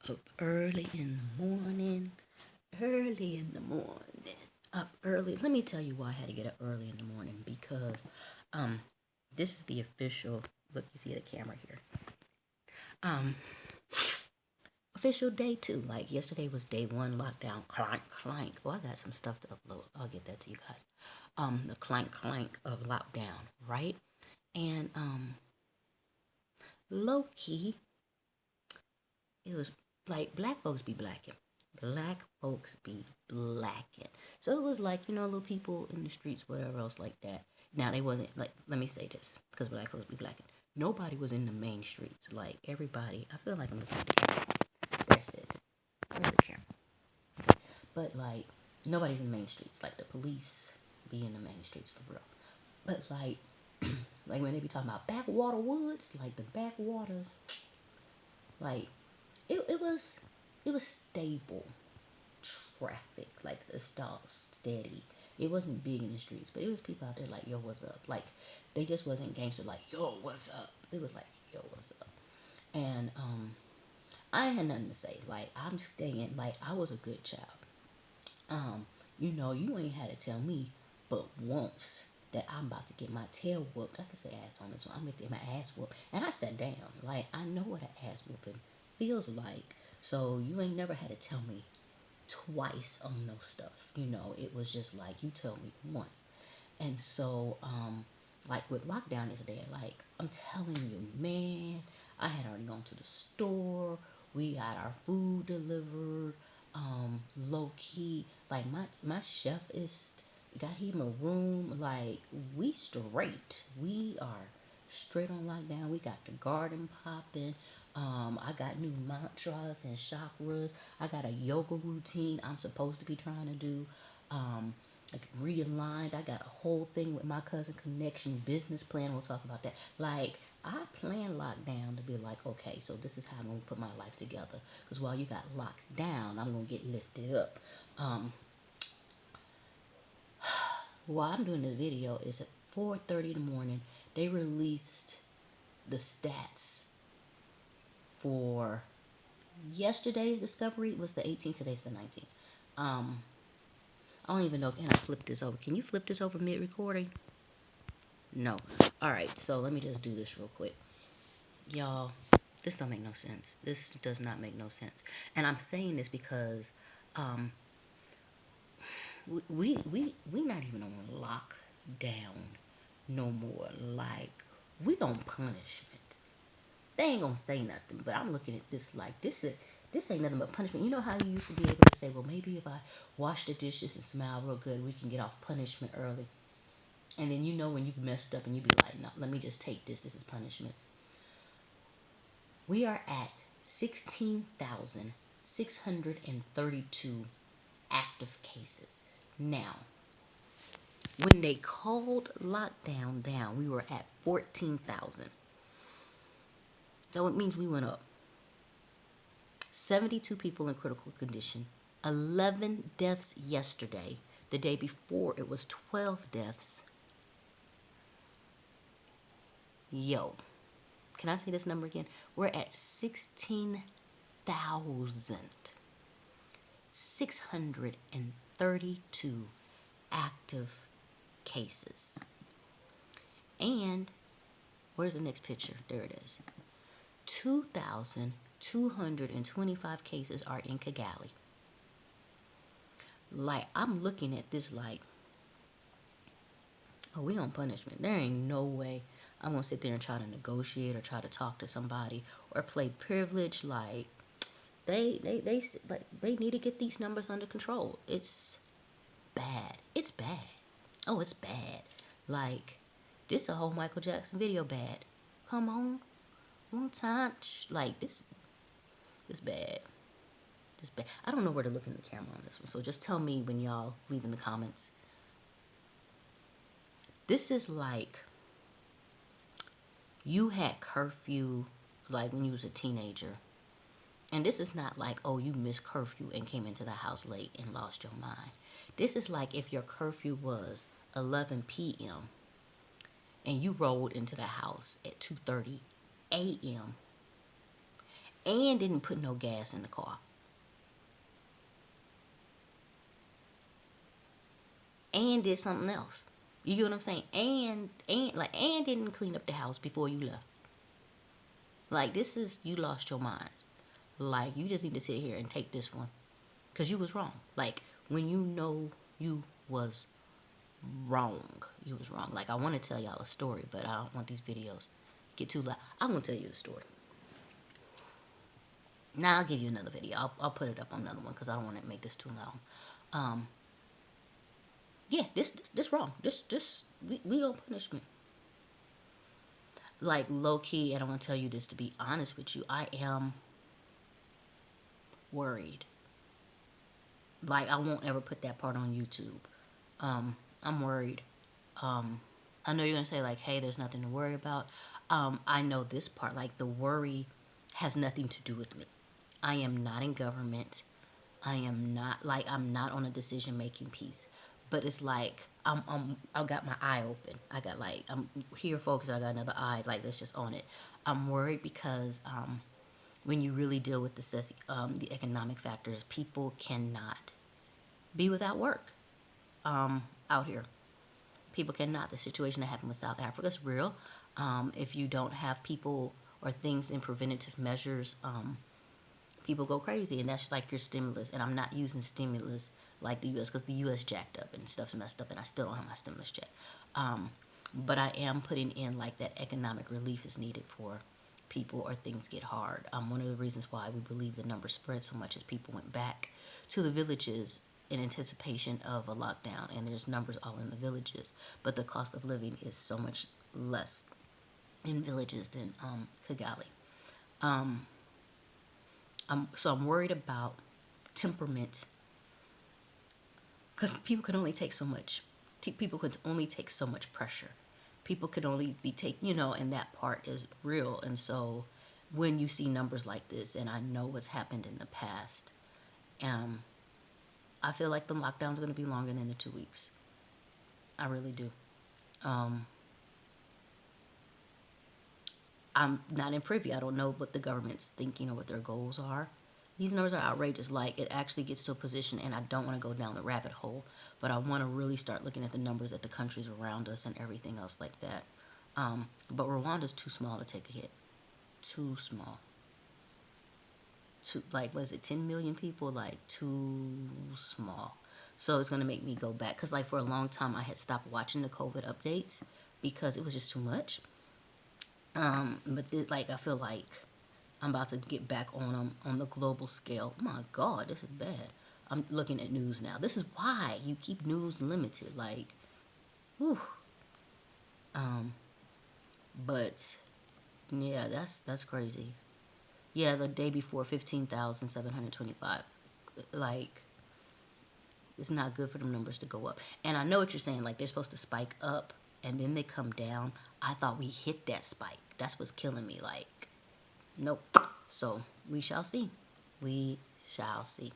Up early in the morning, early in the morning, up early. Let me tell you why I had to get up early in the morning because this is the official look. You see the camera here. Um, Official day two. Like yesterday was day one lockdown. Clank clank. Oh, I got some stuff to upload. I'll get that to you guys. The clank clank of lockdown, right? And low key, it was like black folks be blacking. Black folks be blacking. So it was like, little people in the streets, whatever else like that. Now they wasn't like, let me say this, because black folks be blacking. Nobody was in the main streets. Like everybody, I feel like I'm looking at the camera. That's it. Where's the camera? But like nobody's in the main streets. Like the police be in the main streets for real. But like like when they be talking about backwater woods, like the backwaters, like it was stable traffic, like it's all steady. It wasn't big in the streets, but it was people out there like, yo, what's up? Like they just wasn't gangster like, yo, what's up? It was like, yo, what's up? And I had nothing to say. Like I'm staying, like I was a good child. You ain't had to tell me but once that I'm about to get my tail whooped. I can say ass on this one. I'm gonna get my ass whooped. And I sat down. Like I know what an ass whooping feels like. So you ain't never had to tell me twice on no stuff. It was just like you tell me once. And so, like with lockdown yesterday, like I'm telling you, man, I had already gone to the store. We got our food delivered. Low key, like my chef is got him a room. Like we straight. We are straight on lockdown. We got the garden popping. I got new mantras and chakras. I got a yoga routine I'm supposed to be trying to do. Like realigned. I got a whole thing with my cousin connection business plan. We'll talk about that. Like I plan lockdown to be like, okay, so this is how I'm gonna put my life together. Because while you got locked down, I'm gonna get lifted up. Um, while I'm doing this video, it's at 4:30 in the morning. They released the stats for yesterday's discovery was the 18th. Today's the 19th. I don't even know. Can I flip this over? Can you flip this over mid recording? No. All right. So let me just do this real quick, y'all. This don't make no sense. This does not make no sense. And I'm saying this because we not even on lockdown no more. Like we on punishment. They ain't gonna say nothing, but I'm looking at this like this ain't nothing but punishment. You know how you used to be able to say, well, maybe if I wash the dishes and smile real good, we can get off punishment early. And then when you've messed up and you be like, no, let me just take this. This is punishment. We are at 16,632 active cases. Now, when they called lockdown down, we were at 14,000. So it means we went up. 72 people in critical condition. 11 deaths yesterday. The day before, it was 12 deaths. Yo, can I say this number again? We're at 16,632 active cases. And where's the next picture? There it is. 2,225 cases are in Kigali. Like, I'm looking at this like, oh, we on punishment. There ain't no way I'm gonna sit there and try to negotiate or try to talk to somebody or play privilege. Like, they need to get these numbers under control. It's bad. It's bad. Oh, it's bad. Like, this a whole Michael Jackson video bad. Come on. One time. Like, this bad. This bad. I don't know where to look in the camera on this one. So just tell me when y'all leave in the comments. This is like you had curfew like when you was a teenager. And this is not like, oh, you missed curfew and came into the house late and lost your mind. This is like if your curfew was 11 p.m. and you rolled into the house at 2:30 a.m. and didn't put no gas in the car, and did something else. You get what I'm saying? And didn't clean up the house before you left. Like, this is, you lost your mind. Like, you just need to sit here and take this one, because you was wrong. Like, when you know you was wrong, you was wrong. Like, I want to tell y'all a story, but I don't want these videos get too loud. I'm gonna tell you the story. Now I'll give you another video. I'll put it up on another one because I don't want to make this too long. Yeah, this wrong. This we gonna punish me. Like, low key, and I want to tell you this to be honest with you. I am worried. Like, I won't ever put that part on YouTube. I'm worried. I know you're gonna say, like, hey, there's nothing to worry about. I know this part. Like, the worry has nothing to do with me. I am not in government. I'm not on a decision making piece. But it's like I got my eye open. I got, like, I'm here focused. I got another eye like that's just on it. I'm worried because when you really deal with the economic factors, people cannot be without work out here. People cannot. The situation that happened with South Africa is real. If you don't have people or things in preventative measures, people go crazy, and that's like your stimulus. And I'm not using stimulus like the U.S. because the U.S. jacked up and stuff's messed up, and I still don't have my stimulus check. But I am putting in, like, that economic relief is needed for people or things get hard. One of the reasons why we believe the numbers spread so much is people went back to the villages in anticipation of a lockdown, and there's numbers all in the villages, but the cost of living is so much less in villages than Kigali. So I'm worried about temperament, because people can only take so much. People could only take so much pressure. People could only be and that part is real. And so when you see numbers like this, and I know what's happened in the past, I feel like the lockdown's going to be longer than the 2 weeks. I really do. I'm not in privy. I don't know what the government's thinking or what their goals are. These numbers are outrageous. Like, it actually gets to a position, and I don't want to go down the rabbit hole, but I want to really start looking at the numbers at the countries around us and everything else like that. But Rwanda's too small to take a hit. Too small. Like, was it 10 million people? Like, too small. So it's going to make me go back. Because, like, for a long time, I had stopped watching the COVID updates because it was just too much. But I feel like I'm about to get back on them on the global scale. Oh my God, this is bad. I'm looking at news now. This is why you keep news limited. Like, whew. But yeah, that's crazy. Yeah, the day before 15,725. Like, it's not good for them numbers to go up. And I know what you're saying. Like, they're supposed to spike up and then they come down. I thought we hit that spike. That's what's killing me. Like, nope. So we shall see. We shall see.